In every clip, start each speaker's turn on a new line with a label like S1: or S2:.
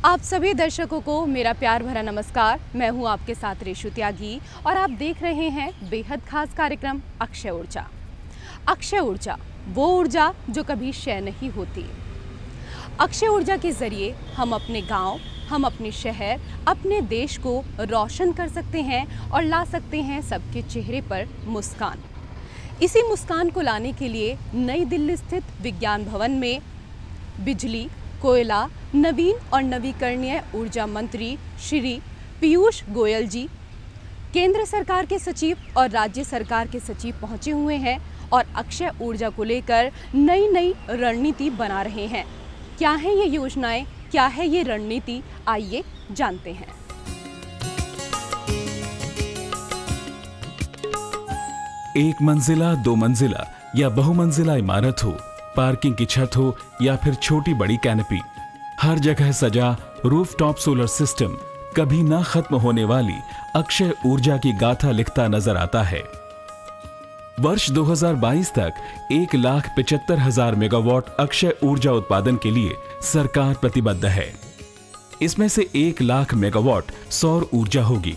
S1: आप सभी दर्शकों को मेरा प्यार भरा नमस्कार। मैं हूं आपके साथ रेशु त्यागी और आप देख रहे हैं बेहद खास कार्यक्रम अक्षय ऊर्जा। अक्षय ऊर्जा वो ऊर्जा जो कभी क्षय नहीं होती। अक्षय ऊर्जा के जरिए हम अपने गांव, हम अपने शहर, अपने देश को रोशन कर सकते हैं और ला सकते हैं सबके चेहरे पर मुस्कान। इसी मुस्कान को लाने के लिए नई दिल्ली स्थित विज्ञान भवन में बिजली, कोयला, नवीन और नवीकरणीय ऊर्जा मंत्री श्री पीयूष गोयल जी, केंद्र सरकार के सचिव और राज्य सरकार के सचिव पहुंचे हुए हैं और अक्षय ऊर्जा को लेकर नई रणनीति बना रहे हैं। क्या है ये योजनाएं, क्या है ये रणनीति, आइए जानते हैं।
S2: एक मंजिला, दो मंजिला या बहुमंजिला इमारत हो, पार्किंग की छत हो या फिर छोटी बड़ी कैनपी, हर जगह सजा रूफटॉप सोलर सिस्टम कभी ना खत्म होने वाली अक्षय ऊर्जा की गाथा लिखता नजर आता है। वर्ष 2022 तक 1,75,000 मेगावाट अक्षय ऊर्जा उत्पादन के लिए सरकार प्रतिबद्ध है। इसमें से 1 लाख मेगावाट सौर ऊर्जा होगी।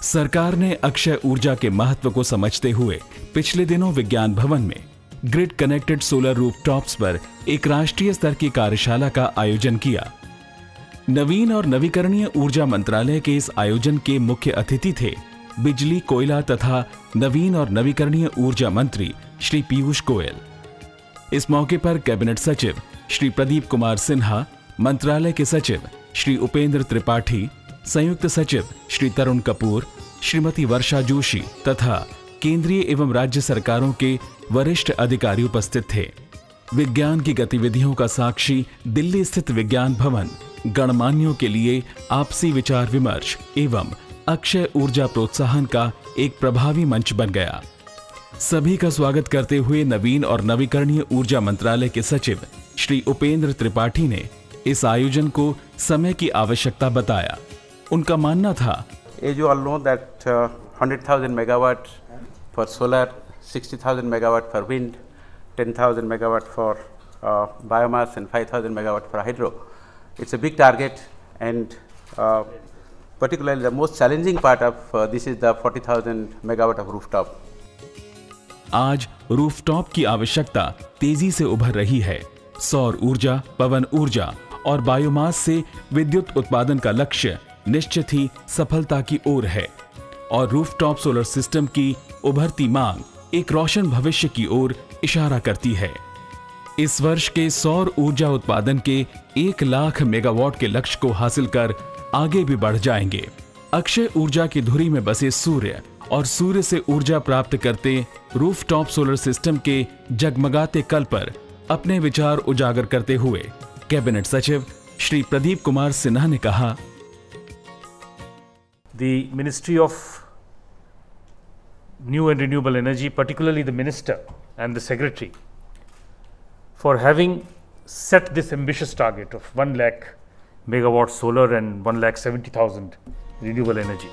S2: सरकार ने अक्षय ऊर्जा के महत्व को समझते हुए पिछले दिनों विज्ञान भवन में ग्रिड कनेक्टेड सोलर रूफटॉप्स पर एक राष्ट्रीय स्तर की कार्यशाला का आयोजन किया। नवीन और नवीकरणीय ऊर्जा मंत्रालय के इस आयोजन के मुख्य अतिथि थे बिजली, कोयला तथा नवीन और नवीकरणीय ऊर्जा मंत्री श्री पीयूष गोयल। इस मौके पर कैबिनेट सचिव श्री प्रदीप कुमार सिन्हा, मंत्रालय के सचिव श्री उपेंद्र त्रिपाठी, संयुक्त सचिव श्री तरुण कपूर, श्रीमती वर्षा जोशी तथा केंद्रीय एवं राज्य सरकारों के वरिष्ठ अधिकारी उपस्थित थे। विज्ञान की गतिविधियों का साक्षी दिल्ली स्थित विज्ञान भवन गणमान्यों के लिए आपसी विचार विमर्श एवं अक्षय ऊर्जा प्रोत्साहन का एक प्रभावी मंच बन गया। सभी का स्वागत करते हुए नवीन और नवीकरणीय ऊर्जा मंत्रालय के सचिव श्री उपेंद्र त्रिपाठी ने इस आयोजन को समय की आवश्यकता बताया। उनका मानना था,
S3: As you all know that 100,000 megawatt for solar, 60,000 megawatt for wind, 10,000 megawatt for biomass and 5,000 megawatt for hydro. It's a big target, and particularly the most challenging part of this is the 40,000 megawatt of rooftop.
S2: आज rooftop की आवश्यकता तेजी से उभर रही है। सौर ऊर्जा, पवन ऊर्जा और बायोमास से विद्युत उत्पादन का लक्ष्य निश्चित ही सफलता की ओर है और रूफटॉप सोलर सिस्टम की उभरती मांग एक रोशन भविष्य की ओर इशारा करती है। इस वर्ष के सौर ऊर्जा उत्पादन के 1 लाख मेगावाट के लक्ष्य को हासिल कर आगे भी बढ़ जाएंगे। अक्षय ऊर्जा की धुरी में बसे सूर्य और सूर्य से ऊर्जा प्राप्त करते रूफटॉप सोलर सिस्टम के जगमगाते कल पर अपने विचार उजागर करते हुए कैबिनेट सचिव श्री प्रदीप कुमार सिन्हा ने कहा,
S4: The Ministry of New and Renewable Energy, particularly the Minister and the Secretary, for having set this ambitious target of 1 lakh megawatt solar and 1,70,000 renewable energy.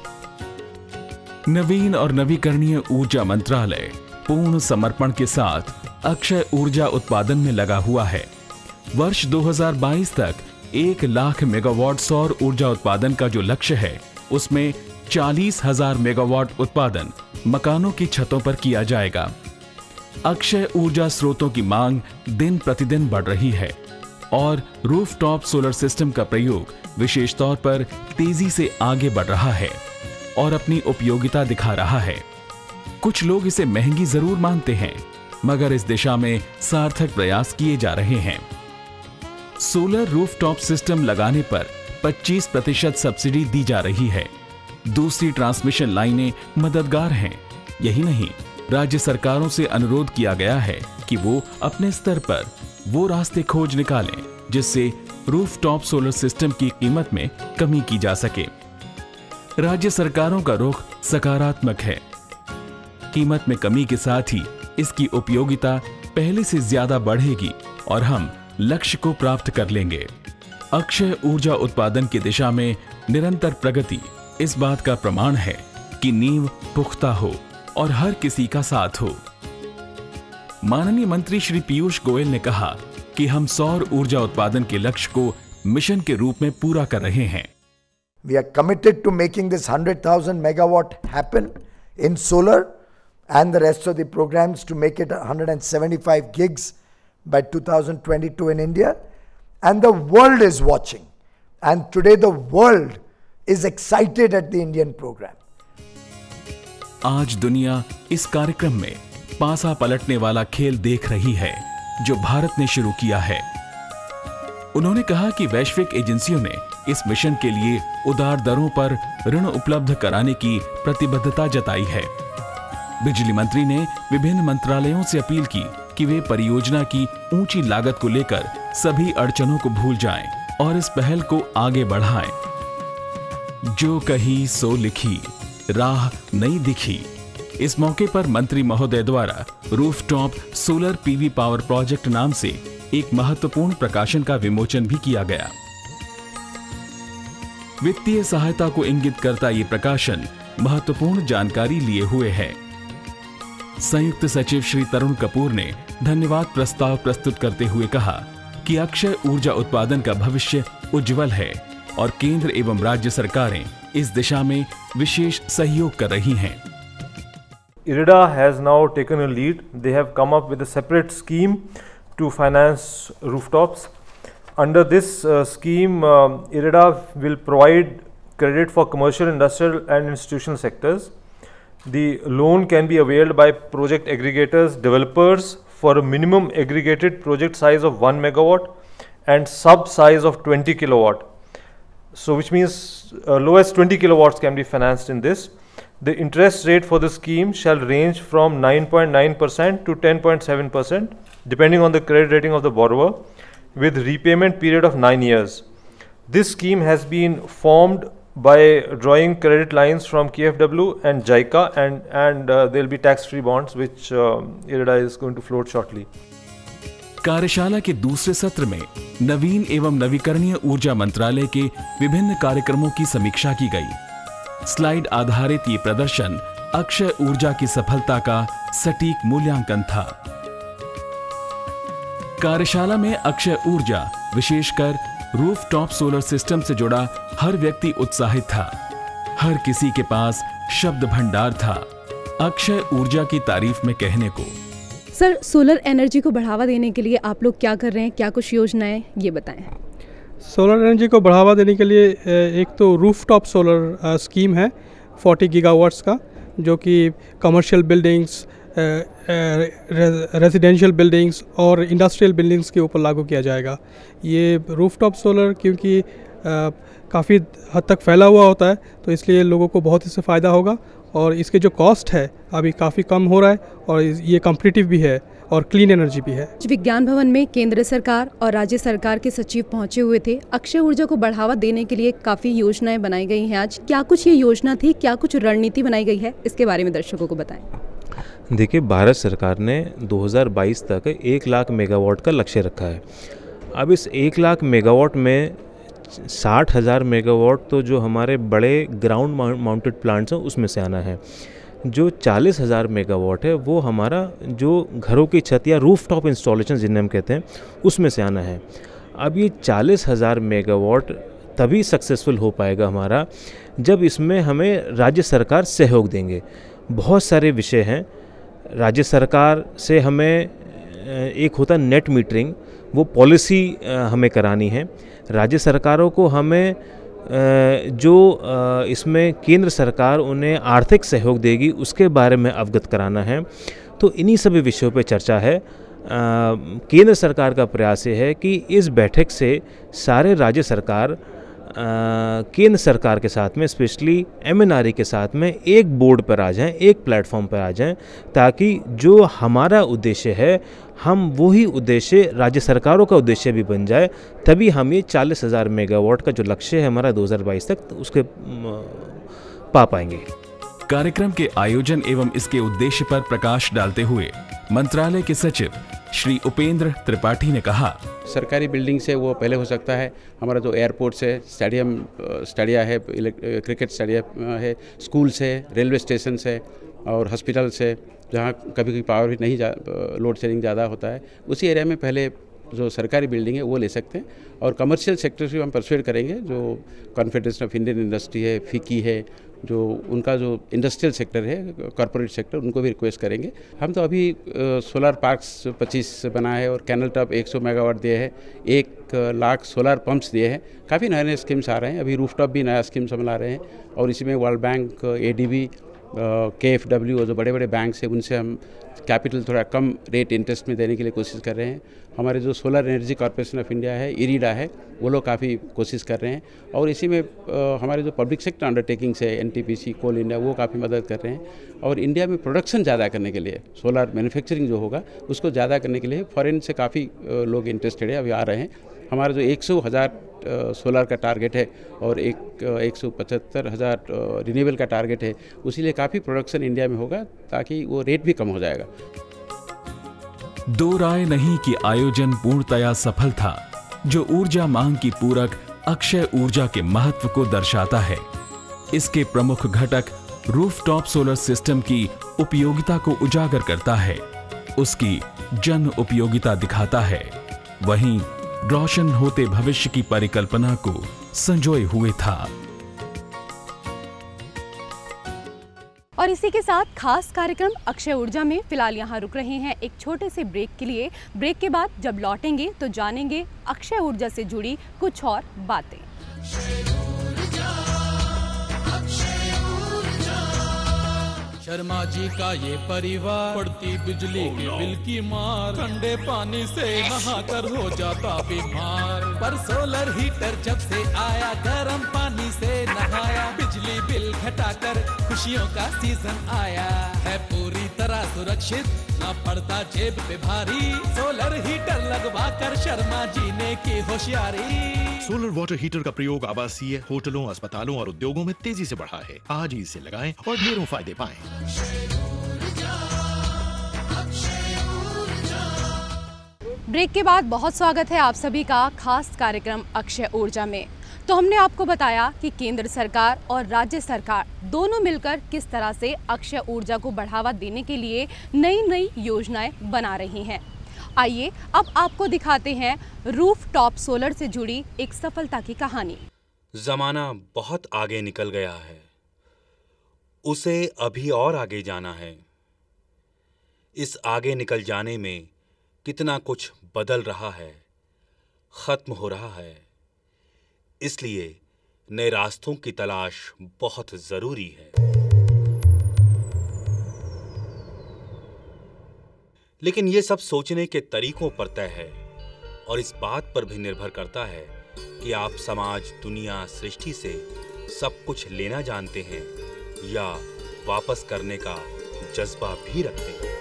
S2: नवीन और नवीकरणीय ऊर्जा मंत्रालय पूर्ण समर्पण के साथ अक्षय ऊर्जा उत्पादन में लगा हुआ है। वर्ष 2022 तक 1 लाख मेगावाट सौर ऊर्जा उत्पादन का जो लक्ष्य है, उसमें 40,000 मेगावाट उत्पादन मकानों की छतों पर किया जाएगा। अक्षय ऊर्जा स्रोतों की मांग दिन प्रतिदिन बढ़ रही है और रूफटॉप सोलर सिस्टम का प्रयोग विशेष तौर पर तेजी से आगे बढ़ रहा है और अपनी उपयोगिता दिखा रहा है। कुछ लोग इसे महंगी जरूर मानते हैं, मगर इस दिशा में सार्थक प्रयास किए जा रहे हैं। सोलर रूफटॉप सिस्टम लगाने पर 25% सब्सिडी दी जा रही है। दूसरी ट्रांसमिशन लाइनें मददगार हैं। यही नहीं, राज्य सरकारों से अनुरोध किया गया है कि वो अपने स्तर पर वो रास्ते खोज निकालें जिससे रूफटॉप सोलर सिस्टम की कीमत में कमी की जा सके। राज्य सरकारों का रुख सकारात्मक है। कीमत में कमी के साथ ही इसकी उपयोगिता पहले से ज्यादा बढ़ेगी और हम लक्ष्य को प्राप्त कर लेंगे। अक्षय ऊर्जा उत्पादन की दिशा में निरंतर प्रगति इस बात का प्रमाण है कि नींव पुख्ता हो और हर किसी का साथ हो। माननीय मंत्री श्री पीयूष गोयल ने कहा कि हम सौर ऊर्जा उत्पादन के लक्ष्य को मिशन के रूप में पूरा कर रहे हैं।
S5: We are committed to making this 100,000 megawatt happen in solar and the rest of the programs to make it 175 gigs by 2022 in India. And the world is watching. And today the world is excited at the Indian program.
S2: आज दुनिया इस कार्यक्रम में पासा पलटने वाला खेल देख रही है जो भारत ने शुरू किया है। उन्होंने कहा कि वैश्विक एजेंसियों ने इस मिशन के लिए उदार दरों पर ऋण उपलब्ध कराने की प्रतिबद्धता जताई है। बिजली मंत्री ने विभिन्न मंत्रालयों से अपील की कि वे परियोजना की ऊंची लागत को लेकर सभी अड़चनों को भूल जाएं और इस पहल को आगे बढ़ाएं। जो कही सो लिखी, राह नहीं दिखी। इस मौके पर मंत्री महोदय द्वारा rooftop solar PV power project नाम से एक महत्वपूर्ण प्रकाशन का विमोचन भी किया गया। वित्तीय सहायता को इंगित करता ये प्रकाशन महत्वपूर्ण जानकारी लिए हुए है। संयुक्त सचिव श्री तरुण कपूर ने धन्यवाद प्रस्ताव प्रस्तुत करते हुए कहा कि अक्षय ऊर्जा उत्पादन का भविष्य उज्जवल है और केंद्र एवं राज्य सरकारें इस दिशा में विशेष सहयोग कर रही हैं।
S6: IREDA has now taken a lead. They have come up with a separate scheme to finance rooftops. Under this scheme, IREDA will provide credit for commercial, industrial and institutional sectors. The loan can be availed by project aggregators, developers for a minimum aggregated project size of 1 megawatt and sub size of 20 kilowatt. So which means lowest 20 kilowatts can be financed in this. The interest rate for the scheme shall range from 9.9% to 10.7% depending on the credit rating of the borrower, with repayment period of 9 years. This scheme has been formed by drawing credit lines from KFW and JICA, and there will be tax-free bonds which IREDA is going to float shortly.
S2: कार्यशाला के दूसरे सत्र में नवीन एवं नवीकरणीय ऊर्जा मंत्रालय के विभिन्न कार्यक्रमों की समीक्षा की गई। स्लाइड आधारित ये प्रदर्शन अक्षय ऊर्जा की सफलता का सटीक मूल्यांकन था। कार्यशाला में अक्षय ऊर्जा, विशेषकर रूफटॉप सोलर सिस्टम से जुड़ा हर व्यक्ति उत्साहित था। हर किसी के पास शब्द भंडार था अक्षय ऊर्जा की तारीफ में कहने को।
S1: सर, सोलर एनर्जी को बढ़ावा देने के लिए आप लोग क्या कर रहे हैं, क्या कुछ योजनाएं, ये बताएं।
S7: सोलर एनर्जी को बढ़ावा देने के लिए एक तो रूफटॉप सोलर स्कीम है 40 गीगावाट्स का, जो कि कमर्शियल बिल्डिंग्स, रेजिडेंशियल बिल्डिंग्स और इंडस्ट्रियल बिल्डिंग्स के ऊपर लागू किया जाएगा। ये रूफटॉप सोलर क्योंकि काफ़ी हद तक फैला हुआ होता है, तो इसलिए लोगों को बहुत इससे फ़ायदा होगा और इसके जो कॉस्ट है अभी काफ़ी कम हो रहा है और ये कॉम्पिटिटिव भी है और क्लीन एनर्जी भी है।
S1: विज्ञान भवन में केंद्र सरकार और राज्य सरकार के सचिव पहुंचे हुए थे। अक्षय ऊर्जा को बढ़ावा देने के लिए काफ़ी योजनाएं बनाई गई हैं। आज क्या कुछ ये योजना थी, क्या कुछ रणनीति बनाई गई है, इसके बारे में दर्शकों को बताएं।
S8: देखिए, भारत सरकार ने 2022 तक 1 लाख मेगावाट का लक्ष्य रखा है। अब इस 1 लाख मेगावाट में 60,000 मेगावाट तो जो हमारे बड़े ग्राउंड माउंटेड प्लांट्स हैं उसमें से आना है। जो 40,000 मेगावाट है वो हमारा जो घरों की छत या रूफटॉप इंस्टॉलेशन जिन्हें हम कहते हैं उसमें से आना है। अब ये 40,000 मेगावाट तभी सक्सेसफुल हो पाएगा हमारा जब इसमें हमें राज्य सरकार सहयोग देंगे। बहुत सारे विषय हैं। राज्य सरकार से हमें एक होता नेट मीटरिंग, वो पॉलिसी हमें करानी है। राज्य सरकारों को हमें जो इसमें केंद्र सरकार उन्हें आर्थिक सहयोग देगी उसके बारे में अवगत कराना है। तो इन्हीं सभी विषयों पर चर्चा है। केंद्र सरकार का प्रयास ये है कि इस बैठक से सारे राज्य सरकार केंद्र सरकार के साथ में, स्पेशली MNRE के साथ में एक बोर्ड पर आ जाएं, एक प्लेटफॉर्म पर आ जाएं, ताकि जो हमारा उद्देश्य है हम वही उद्देश्य राज्य सरकारों का उद्देश्य भी बन जाए। तभी हम ये 40,000 मेगावाट का जो लक्ष्य है हमारा 2022 तक उसके पा पाएंगे।
S2: कार्यक्रम के आयोजन एवं इसके उद्देश्य पर प्रकाश डालते हुए मंत्रालय के सचिव श्री उपेंद्र त्रिपाठी ने कहा,
S3: सरकारी बिल्डिंग से वो पहले हो सकता है। हमारा जो एयरपोर्ट से स्टेडिया है, क्रिकेट स्टेडियम है, स्कूल से, रेलवे स्टेशन से और हॉस्पिटल से, जहाँ कभी कभी पावर भी नहीं लोड शेडिंग ज़्यादा होता है, उसी एरिया में पहले जो सरकारी बिल्डिंग है वो ले सकते हैं, और कमर्शियल सेक्टर से हम परसुएड करेंगे, जो कॉन्फेडरेशन ऑफ इंडियन इंडस्ट्री है, फिकी है, जो उनका जो इंडस्ट्रियल सेक्टर है, कॉर्पोरेट सेक्टर, उनको भी रिक्वेस्ट करेंगे। हम तो अभी सोलर पार्क्स 25 बनाए हैं और कैनल टॉप 100 मेगावाट दिए हैं, 1 लाख सोलर पंप्स दिए हैं। काफ़ी नए नए स्कीम्स आ रहे हैं, अभी रूफटॉप भी नया स्कीम्स हम ला रहे हैं, और इसी में वर्ल्ड बैंक, ADB, KFW, जो बड़े बड़े बैंक्स हैं, उनसे हम कैपिटल थोड़ा कम रेट इंटरेस्ट में देने के लिए कोशिश कर रहे हैं। हमारे जो solar energy corporation of India है, इरीडा है, वो लोग काफ़ी कोशिश कर रहे हैं, और इसी में हमारे जो पब्लिक सेक्टर अंडरटेकिंग्स है, NTPC, कोल इंडिया, वो काफ़ी मदद कर रहे हैं। और इंडिया में प्रोडक्शन ज़्यादा करने के लिए, सोलर मैन्युफैक्चरिंग जो होगा उसको ज़्यादा करने के लिए फॉरेन से काफ़ी लोग इंटरेस्टेड है, अभी आ रहे हैं। हमारा जो 100,000 सोलर का टारगेट है और 175,000 रिन्यूएबल का टारगेट है, उसीलिए काफ़ी प्रोडक्शन इंडिया में होगा, ताकि वो रेट भी कम हो जाएगा।
S2: दो राय नहीं कि आयोजन पूर्णतया सफल था, जो ऊर्जा मांग की पूरक अक्षय ऊर्जा के महत्व को दर्शाता है। इसके प्रमुख घटक रूफटॉप सोलर सिस्टम की उपयोगिता को उजागर करता है, उसकी जन उपयोगिता दिखाता है, वहीं रोशन होते भविष्य की परिकल्पना को संजोए हुए था।
S1: और इसी के साथ खास कार्यक्रम अक्षय ऊर्जा में फिलहाल यहाँ रुक रहे हैं एक छोटे से ब्रेक के लिए। ब्रेक के बाद जब लौटेंगे तो जानेंगे अक्षय ऊर्जा से जुड़ी कुछ और बातें।
S9: शर्मा जी का ये परिवार पड़ती बिजली के बिल की मार, ठंडे पानी से नहाकर हो जाता बीमार। पर सोलर हीटर जब से आया, गर्म पानी से नहाया, बिजली बिल घटाकर खुशियों का सीजन आया। है पूरी तरह सुरक्षित, ना पड़ता जेब पे भारी, सोलर हीटर लगवा कर शर्मा जी ने की होशियारी।
S10: सोलर वाटर हीटर का प्रयोग आवासीय, होटलों, अस्पतालों और उद्योगों में तेजी से बढ़ा है। आज ही इसे लगाएं और ढेरों फायदे पाएं।
S1: ब्रेक के बाद बहुत स्वागत है आप सभी का खास कार्यक्रम अक्षय ऊर्जा में। तो हमने आपको बताया कि केंद्र सरकार और राज्य सरकार दोनों मिलकर किस तरह से अक्षय ऊर्जा को बढ़ावा देने के लिए नई नई योजनाएं बना रही हैं। आइए अब आपको दिखाते हैं रूफटॉप सोलर से जुड़ी एक सफलता की कहानी।
S11: जमाना बहुत आगे निकल गया है, उसे अभी और आगे जाना है। इस आगे निकल जाने में कितना कुछ बदल रहा है, खत्म हो रहा है, इसलिए नए रास्तों की तलाश बहुत जरूरी है। लेकिन यह सब सोचने के तरीकों पर तय है और इस बात पर भी निर्भर करता है कि आप समाज, दुनिया, सृष्टि से सब कुछ लेना जानते हैं या वापस करने का जज्बा भी रखते हैं।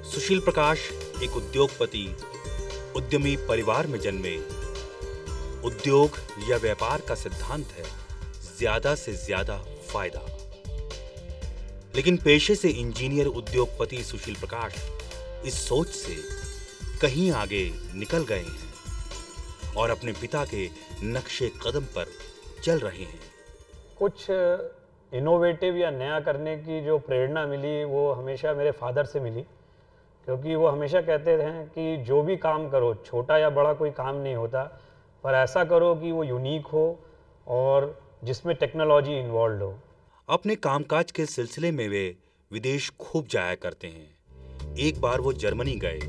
S11: सुशील प्रकाश एक उद्योगपति, उद्यमी परिवार में जन्मे। उद्योग या व्यापार का सिद्धांत है ज्यादा से ज्यादा फायदा। लेकिन पेशे से इंजीनियर उद्योगपति सुशील प्रकाश इस सोच से कहीं आगे निकल गए हैं और अपने पिता के नक्शे कदम पर चल रहे हैं।
S12: कुछ इनोवेटिव या नया करने की जो प्रेरणा मिली वो हमेशा मेरे फादर से मिली, क्योंकि वो हमेशा कहते हैं कि जो भी काम करो, छोटा या बड़ा कोई काम नहीं होता, पर ऐसा करो कि वो यूनिक हो और जिसमें टेक्नोलॉजी इन्वॉल्व हो।
S11: अपने कामकाज के सिलसिले में वे विदेश खूब जाया करते हैं। एक बार वो जर्मनी गए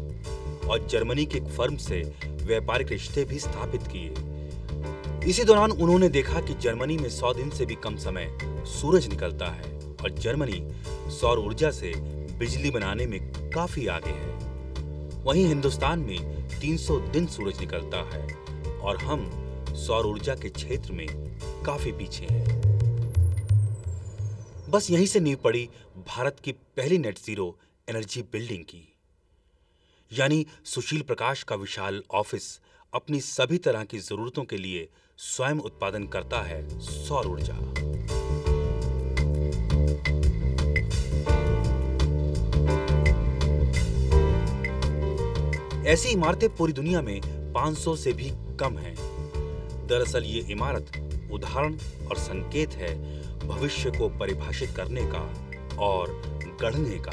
S11: और जर्मनी की एक फर्म से व्यापारिक रिश्ते भी स्थापित किए। इसी दौरान उन्होंने देखा कि जर्मनी में 100 दिन से भी कम समय सूरज निकलता है और जर्मनी सौर ऊर्जा से बिजली बनाने में काफी आगे है। वहीं हिंदुस्तान में 300 दिन सूरज निकलता है और हम सौर ऊर्जा के क्षेत्र में काफी पीछे हैं। बस यहीं से नींव पड़ी भारत की पहली नेट जीरो एनर्जी बिल्डिंग की। यानी सुशील प्रकाश का विशाल ऑफिस अपनी सभी तरह की जरूरतों के लिए स्वयं उत्पादन करता है सौर ऊर्जा। ऐसी इमारतें पूरी दुनिया में 500 से भी कम हैं। दरअसल ये इमारत उदाहरण और संकेत है भविष्य को परिभाषित करने का और गढ़ने का।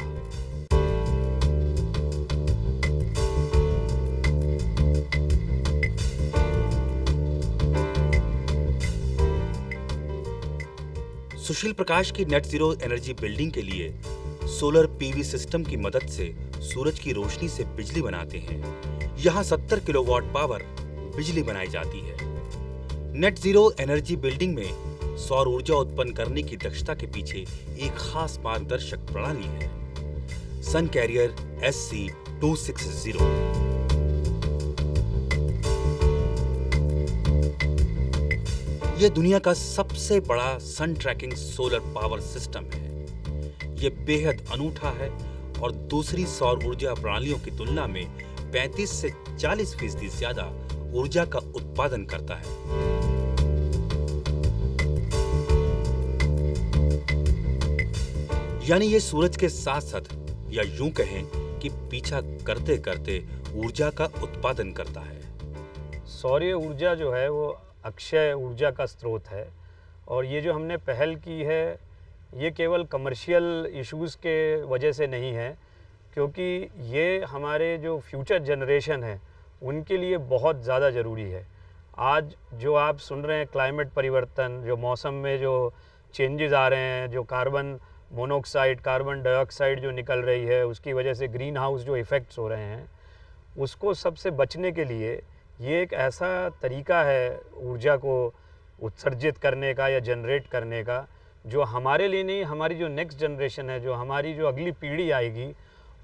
S11: सुशील प्रकाश की नेट जीरो एनर्जी बिल्डिंग के लिए सोलर पीवी सिस्टम की मदद से सूरज की रोशनी से बिजली बनाते हैं। यहाँ 70 किलोवाट पावर बिजली बनाई जाती है। नेट जीरो एनर्जी बिल्डिंग में सौर ऊर्जा उत्पन्न करने की दक्षता के पीछे एक खास मार्गदर्शक प्रणाली है, सन कैरियर SC260। यह दुनिया का सबसे बड़ा सन ट्रैकिंग सोलर पावर सिस्टम है। यह बेहद अनूठा है और दूसरी सौर ऊर्जा प्रणालियों की तुलना में 35 से 40% ज्यादा ऊर्जा का उत्पादन करता है। यानी ये सूरज के साथ साथ, या यूं कहें कि पीछा करते करते ऊर्जा का उत्पादन करता है।
S12: सौर ऊर्जा जो है वो अक्षय ऊर्जा का स्रोत है और ये जो हमने पहल की है ये केवल कमर्शियल इश्यूज़ के वजह से नहीं है, क्योंकि ये हमारे जो फ्यूचर जनरेशन है उनके लिए बहुत ज़्यादा ज़रूरी है। आज जो आप सुन रहे हैं क्लाइमेट परिवर्तन, जो मौसम में जो चेंजेस आ रहे हैं, जो कार्बन मोनोऑक्साइड, कार्बन डाइऑक्साइड जो निकल रही है, उसकी वजह से ग्रीन हाउस जो इफ़ेक्ट्स हो रहे हैं, उसको सबसे बचने के लिए ये एक ऐसा तरीका है ऊर्जा को उत्सर्जित करने का या जनरेट करने का, जो हमारे लिए नहीं, हमारी जो नेक्स्ट जनरेशन है, जो हमारी जो अगली पीढ़ी आएगी,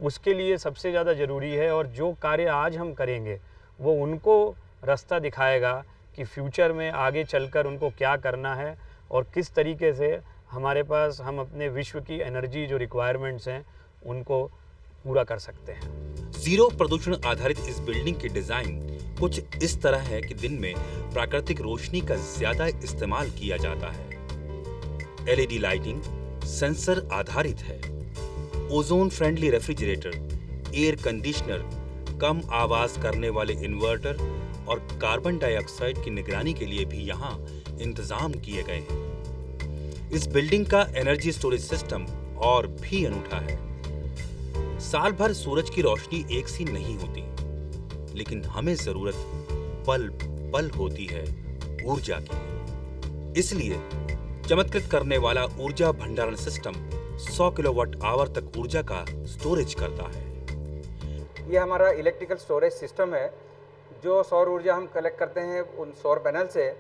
S12: उसके लिए सबसे ज़्यादा ज़रूरी है। और जो कार्य आज हम करेंगे वो उनको रास्ता दिखाएगा कि फ्यूचर में आगे चलकर उनको क्या करना है और किस तरीके से हमारे पास हम अपने विश्व की एनर्जी जो रिक्वायरमेंट्स हैं उनको पूरा कर सकते हैं।
S11: जीरो प्रदूषण आधारित इस बिल्डिंग की डिजाइन कुछ इस तरह है कि दिन में प्राकृतिक रोशनी का ज्यादा इस्तेमाल किया जाता है। LED लाइटिंग, सेंसर आधारित है। Ozone friendly refrigerator, air conditioner, कम आवाज करने वाले इन्वर्टर और कार्बन डाइऑक्साइड की निगरानी के लिए भी यहाँ इंतजाम किए गए हैं। इस बिल्डिंग का एनर्जी स्टोरेज सिस्टम और भी अनूठा है। साल भर सूरज की रोशनी एक सी नहीं होती, लेकिन हमें जरूरत पल पल होती है ऊर्जा की। इसलिए चमत्कृत करने वाला ऊर्जा भंडारण सिस्टम 100 किलोवाट आवर तक ऊर्जा का स्टोरेज करता है।
S13: ये हमारा इलेक्ट्रिकल स्टोरेज सिस्टम है। जो सौर ऊर्जा हम कलेक्ट करते हैं उन सौर पैनल से,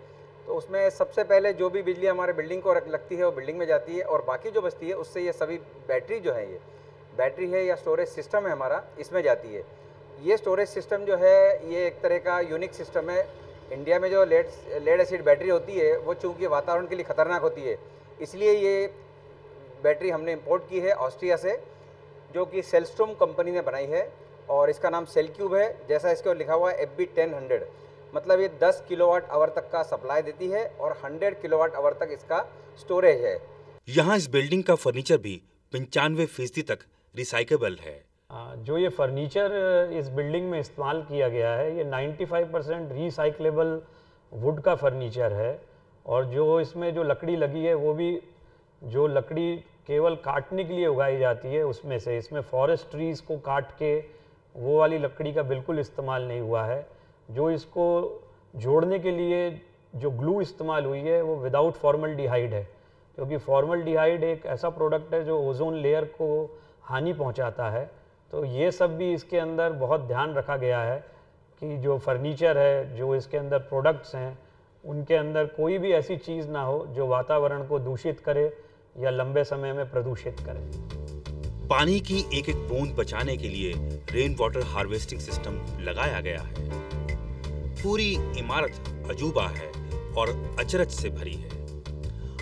S13: तो उसमें सबसे पहले जो भी बिजली हमारे बिल्डिंग को लगती है वो बिल्डिंग में जाती है, और बाकी जो बचती है उससे ये सभी बैटरी जो है, ये बैटरी है या स्टोरेज सिस्टम है हमारा, इसमें जाती है। ये स्टोरेज सिस्टम जो है ये एक तरह का यूनिक सिस्टम है। इंडिया में जो लेड एसिड बैटरी होती है वो चूँकि वातावरण के लिए ख़तरनाक होती है, इसलिए ये बैटरी हमने इंपोर्ट की है ऑस्ट्रिया से, जो कि सेल्स्ट्रोम कंपनी ने बनाई है, और इसका नाम सेल क्यूब है। जैसा इसको लिखा हुआ है FB1000, मतलब ये 10 किलोवाट आवर तक का सप्लाई देती है और 100 किलोवाट आवर तक इसका स्टोरेज है।
S11: यहाँ इस बिल्डिंग का फर्नीचर भी 95% तक रिसाइकेबल है।
S12: जो ये फर्नीचर इस बिल्डिंग में इस्तेमाल किया गया है, ये 95% रिसाइक्लेबल वुड का फर्नीचर है, और जो इसमें जो लकड़ी लगी है वो भी जो लकड़ी केवल काटने के लिए उगाई जाती है उसमें से, इसमें फॉरेस्ट ट्रीज़ को काट के वो वाली लकड़ी का बिल्कुल इस्तेमाल नहीं हुआ है। जो इसको जोड़ने के लिए जो ग्लू इस्तेमाल हुई है वो विदाउट फॉर्मल्डिहाइड है, क्योंकि फॉर्मल्डिहाइड एक ऐसा प्रोडक्ट है जो ओजोन लेयर को हानि पहुंचाता है। तो ये सब भी इसके अंदर बहुत ध्यान रखा गया है कि जो फर्नीचर है, जो इसके अंदर प्रोडक्ट्स हैं, उनके अंदर कोई भी ऐसी चीज़ ना हो जो वातावरण को दूषित करे या लंबे समय में प्रदूषित करे।
S11: पानी की एक एक बूंद बचाने के लिए रेन वाटर हार्वेस्टिंग सिस्टम लगाया गया है। पूरी इमारत अजूबा है और अचरज से भरी है।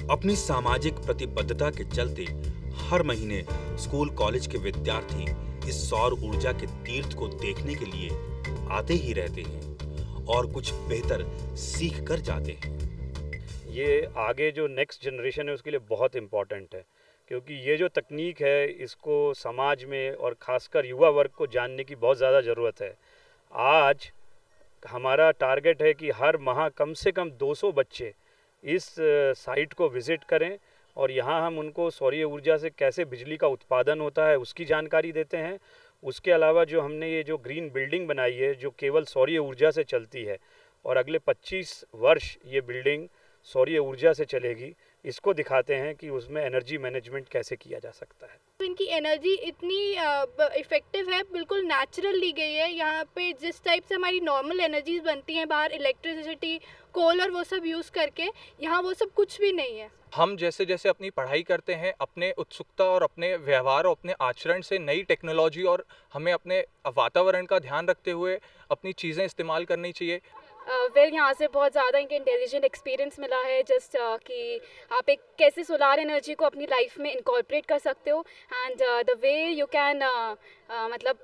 S11: अपनी सामाजिक प्रतिबद्धता के चलते हर महीने स्कूल कॉलेज के विद्यार्थी इस सौर ऊर्जा के तीर्थ को देखने के लिए आते ही रहते हैं और कुछ बेहतर सीख कर जाते हैं।
S12: ये आगे जो नेक्स्ट जनरेशन है उसके लिए बहुत इम्पॉर्टेंट है, क्योंकि ये जो तकनीक है इसको समाज में और ख़ासकर युवा वर्ग को जानने की बहुत ज़्यादा ज़रूरत है। आज हमारा टारगेट है कि हर माह कम से कम 200 बच्चे इस साइट को विज़िट करें और यहाँ हम उनको सौर ऊर्जा से कैसे बिजली का उत्पादन होता है उसकी जानकारी देते हैं। उसके अलावा जो हमने ये जो ग्रीन बिल्डिंग बनाई है जो केवल सौर ऊर्जा से चलती है और अगले 25 वर्ष ये बिल्डिंग सौर ऊर्जा से चलेगी, इसको दिखाते हैं कि उसमें एनर्जी मैनेजमेंट कैसे किया जा सकता है।
S14: तो इनकी एनर्जी इतनी इफ़ेक्टिव है, बिल्कुल नेचुरल ली गई है। यहाँ पे जिस टाइप से हमारी नॉर्मल एनर्जीज बनती हैं बाहर इलेक्ट्रिसिटी, कोल और वो सब यूज़ करके, यहाँ वो सब कुछ भी नहीं है।
S15: हम जैसे जैसे अपनी पढ़ाई करते हैं, अपने उत्सुकता और अपने व्यवहार और अपने आचरण से नई टेक्नोलॉजी और हमें अपने वातावरण का ध्यान रखते हुए अपनी चीज़ें इस्तेमाल करनी चाहिए।
S14: यहाँ से बहुत ज़्यादा इनके इंटेलिजेंट एक्सपीरियंस मिला है, जस्ट कि आप एक कैसे सोलार एनर्जी को अपनी लाइफ में इनकॉर्पोरेट कर सकते हो and the way you can मतलब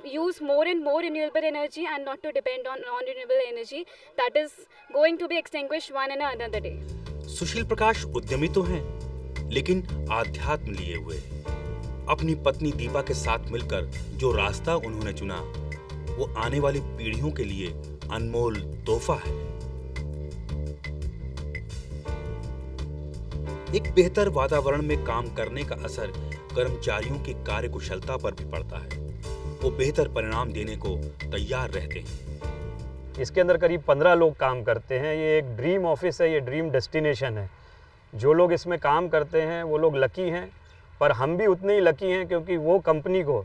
S14: use more and more renewable energy and not to depend on non renewable energy that is going to be extinguished one and another day.
S11: Sushil Prakash उद्यमी तो हैं, लेकिन आध्यात्म लिए हुए। अपनी पत्नी दीपा के साथ मिलकर जो रास्ता उन्होंने चुना वो आने वाली पीढ़ियों के लिए अनमोल तोहफा है। एक बेहतर वातावरण में काम करने का असर कर्मचारियों की कार्यकुशलता पर भी पड़ता है। वो बेहतर परिणाम देने को तैयार रहते हैं।
S12: इसके अंदर करीब 15 लोग काम करते हैं। ये एक ड्रीम ऑफिस है, ये ड्रीम डेस्टिनेशन है। जो लोग इसमें काम करते हैं वो लोग लकी हैं, पर हम भी उतने ही लकी हैं क्योंकि वो कंपनी को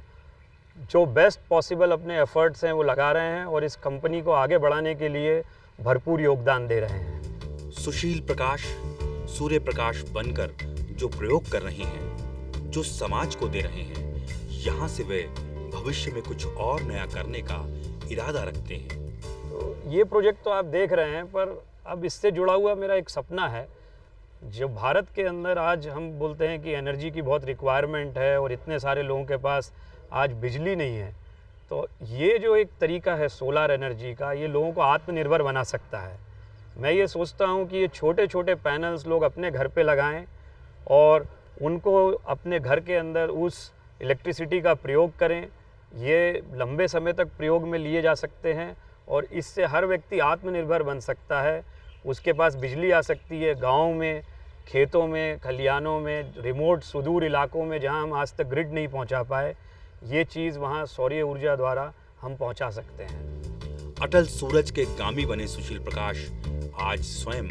S12: जो बेस्ट पॉसिबल अपने एफर्ट्स हैं वो लगा रहे हैं और इस कंपनी को आगे बढ़ाने के लिए भरपूर योगदान दे रहे हैं।
S11: सुशील प्रकाश सूर्य प्रकाश बनकर जो प्रयोग कर रहे हैं, जो समाज को दे रहे हैं, यहाँ से वे भविष्य में कुछ और नया करने का इरादा रखते हैं।
S12: तो ये प्रोजेक्ट तो आप देख रहे हैं, पर अब इससे जुड़ा हुआ मेरा एक सपना है। जो भारत के अंदर आज हम बोलते हैं कि एनर्जी की बहुत रिक्वायरमेंट है और इतने सारे लोगों के पास आज बिजली नहीं है, तो ये जो एक तरीका है सोलार एनर्जी का, ये लोगों को आत्मनिर्भर बना सकता है। मैं ये सोचता हूँ कि ये छोटे छोटे पैनल्स लोग अपने घर पे लगाएं और उनको अपने घर के अंदर उस इलेक्ट्रिसिटी का प्रयोग करें। ये लंबे समय तक प्रयोग में लिए जा सकते हैं और इससे हर व्यक्ति आत्मनिर्भर बन सकता है। उसके पास बिजली आ सकती है गाँव में, खेतों में, खलिहानों में, रिमोट सुदूर इलाकों में जहाँ हम आज तक ग्रिड नहीं पहुँचा पाए, ये चीज़ वहाँ सौर ऊर्जा द्वारा हम पहुँचा सकते हैं।
S11: अटल सूरज के गामी बने सुशील प्रकाश आज स्वयं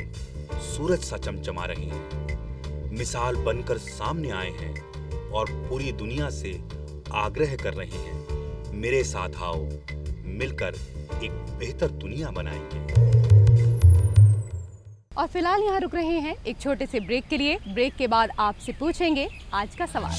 S11: सूरज सा चमचमा रहे हैं, मिसाल बनकर सामने आए हैं और पूरी दुनिया से आग्रह कर रहे हैं, मेरे साथ आओ, मिलकर एक बेहतर दुनिया बनाएंगे।
S1: और फिलहाल यहाँ रुक रहे हैं एक छोटे से ब्रेक के लिए। ब्रेक के बाद आपसे पूछेंगे आज का सवाल।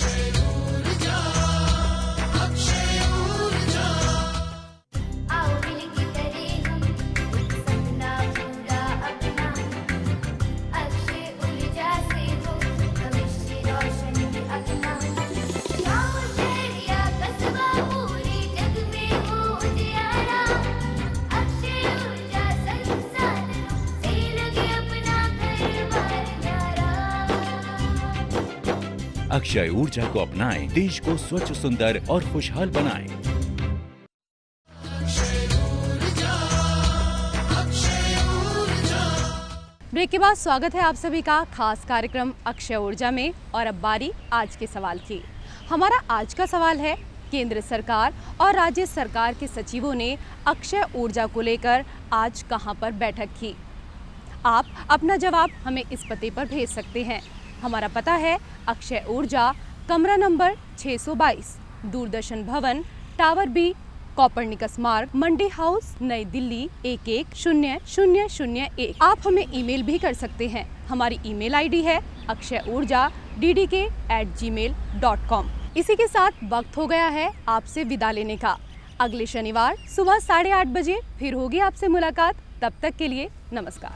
S16: अक्षय ऊर्जा को अपनाएं, देश को स्वच्छ, सुंदर और खुशहाल बनाएं।
S1: ब्रेक के बाद स्वागत है आप सभी का खास कार्यक्रम अक्षय ऊर्जा में। और अब बारी आज के सवाल की। हमारा आज का सवाल है, केंद्र सरकार और राज्य सरकार के सचिवों ने अक्षय ऊर्जा को लेकर आज कहां पर बैठक की? आप अपना जवाब हमें इस पते पर भेज सकते हैं। हमारा पता है अक्षय ऊर्जा, कमरा नंबर 622, दूरदर्शन भवन, टावर बी, कॉपरनिकस मार्ग, मंडी हाउस, नई दिल्ली 110001। आप हमें ईमेल भी कर सकते हैं। हमारी ईमेल आईडी है akshayoorja@gmail.com। इसी के साथ वक्त हो गया है आपसे विदा लेने का। अगले शनिवार सुबह 8:30 बजे फिर होगी आपसे मुलाकात। तब तक के लिए नमस्कार।